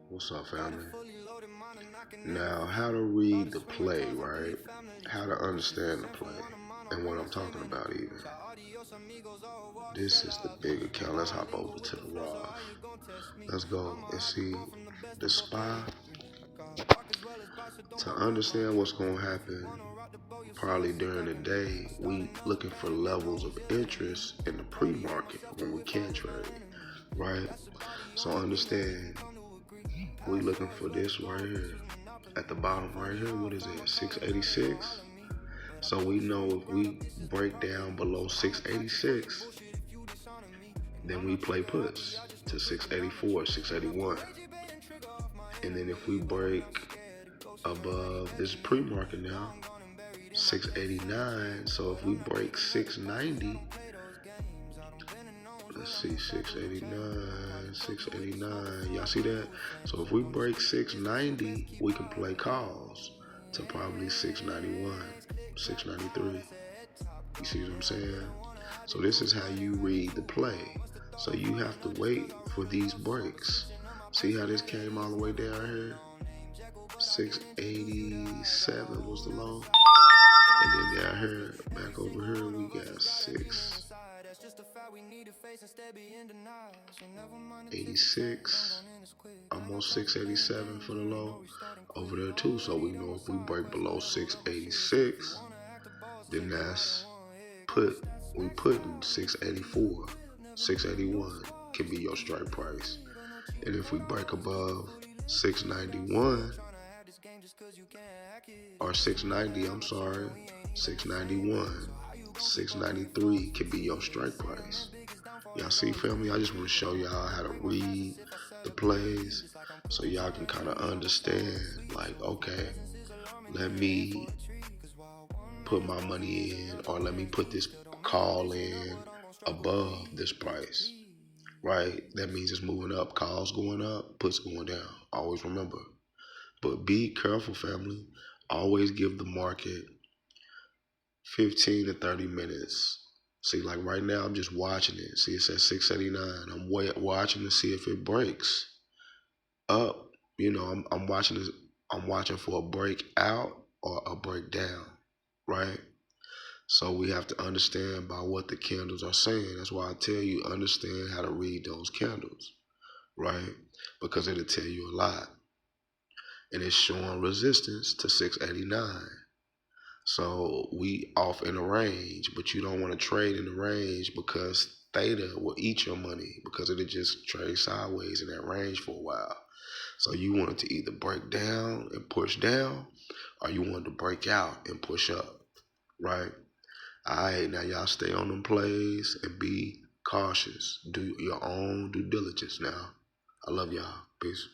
What's up, family? Now, how to read the play, right? How to understand the play and what I'm talking about even. This is the big account. Let's hop over to the Raw. Let's go and see the SPY. To understand what's going to happen probably during the day, we looking for levels of interest in the pre-market when we can trade, right? So understand, we looking for this right here at the bottom right here. What is it? 686. So we know if we break down below 686, then we play puts to 684, 681. And then if we break above this pre-market now, 689. So if we break 690, let's see, 689, 689. Y'all see that? So if we break 690, we can play calls to probably 691, 693. You see what I'm saying? So this is how you read the play. So you have to wait for these breaks. See how this came all the way down here? 687 was the low. And then down here, back over here, we got 686, almost 687 for the low over there too. So we know if we break below 686, then that's we putting 684, 681 can be your strike price. And if we break above 691, or 690, I'm sorry, 691, 693 can be your strike price. Y'all see, family? I just want to show y'all how to read the plays so y'all can kind of understand, like, okay, let me put my money in, or let me put this call in above this price, right? That means it's moving up. Calls going up, puts going down. Always remember. But be careful, family. Always give the market 15 to 30 minutes. See, like right now, I'm just watching it. See, it's at 689. I'm watching to see if it breaks up. You know, I'm watching this. I'm watching for a break out or a breakdown, right? So we have to understand by what the candles are saying. That's why I tell you, understand how to read those candles, right? Because it'll tell you a lot. And it's showing resistance to 689. So we off in the range, but you don't want to trade in the range because theta will eat your money because it'll just trade sideways in that range for a while. So you want it to either break down and push down, or you want it to break out and push up, right? All right, now y'all stay on them plays and be cautious. Do your own due diligence now. I love y'all. Peace.